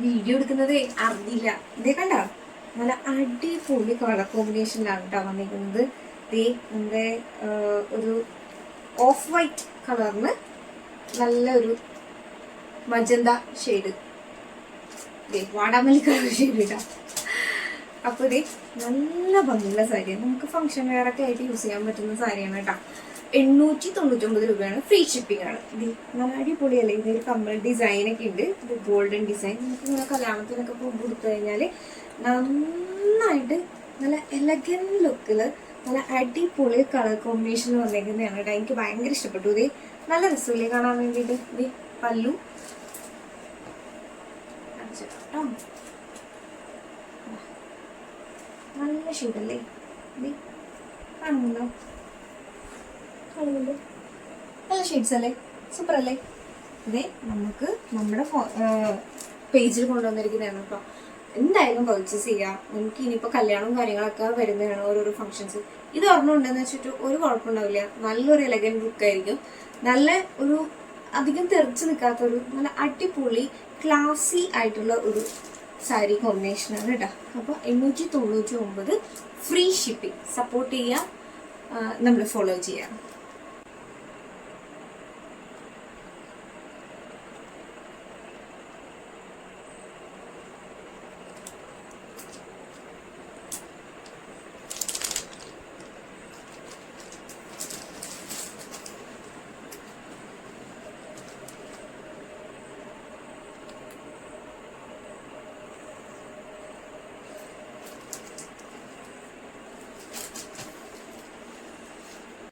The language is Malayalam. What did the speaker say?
വീഡിയോ എടുക്കുന്നത് അറിഞ്ഞില്ല. ഇതേ കണ്ടോ, നല്ല അടിപൊളി കളർ കോമ്പിനേഷനിലാണ് കേട്ടോ വന്നിരിക്കുന്നത്. നമ്മുടെ ഒരു ഓഫ് വൈറ്റ് കളറിന് നല്ലൊരു മജന്ത ഷെയ്ഡ്, വാടാമല്ലി കളർ ഷെയ്ഡ് ഇടാം. അപ്പോൾ ഇത് നല്ല ഭംഗിയുള്ള സാരിയാണ്, നമുക്ക് ഫംഗ്ഷൻ വെയർ ഒക്കെ ആയിട്ട് യൂസ് ചെയ്യാൻ പറ്റുന്ന സാരിയാണ് കേട്ടോ. 899 രൂപയാണ്, ഫ്രീ ഷിപ്പിംഗ് ആണ്. ഇത് നല്ല അടിപൊളിയല്ലേ, ഇതൊരു കമ്മൽ ഡിസൈനൊക്കെ ഉണ്ട്, ഇത് ഗോൾഡൻ ഡിസൈൻ. നമുക്ക് ഇങ്ങനെ കല്യാണത്തിനൊക്കെ പോകുമ്പോൾ കൊടുത്തു കഴിഞ്ഞാൽ നന്നായിട്ട് നല്ല എലഗന്റ് ലുക്കിൽ നല്ല അടിപൊളി കളർ കോമ്പിനേഷൻ വന്നേക്കുന്നതാണ് കേട്ടോ. എനിക്ക് ഭയങ്കര ഇഷ്ടപ്പെട്ടു. ഇത് നല്ല രസമില്ലേ കാണാൻ വേണ്ടിയിട്ട്. ഇത് പല്ലു നല്ല ഷെയ്ഡല്ലേ, ഇത് കാണുന്നുണ്ടോ? നല്ല ഷെയ്ഡ്സ് അല്ലേ, സൂപ്പർ അല്ലേ. ഇതേ നമുക്ക് നമ്മുടെ പേജിൽ കൊണ്ടുവന്നിരിക്കുന്നതാണ് കേട്ടോ. എന്തായാലും പർച്ചേസ് ചെയ്യാം. നമുക്ക് ഇനിയിപ്പോൾ കല്യാണവും കാര്യങ്ങളൊക്കെ വരുന്നതാണ്, ഓരോരോ ഫംഗ്ഷൻസ്. ഇത് ഒരെണ്ണമുണ്ടെന്ന് വെച്ചിട്ട് ഒരു കുഴപ്പമുണ്ടാവില്ല. നല്ലൊരു എലഗന്റ് ലുക്കായിരിക്കും, നല്ല ഒരു അധികം തെറിച്ച് നിൽക്കാത്തൊരു നല്ല അടിപൊളി ക്ലാസി ആയിട്ടുള്ള ഒരു സാരി കോമ്പിനേഷനാണ് കേട്ടോ. അപ്പോൾ 899 ഫ്രീ ഷിപ്പിംഗ്. സപ്പോർട്ട് ചെയ്യുക, നമ്മൾ ഫോളോ ചെയ്യാം.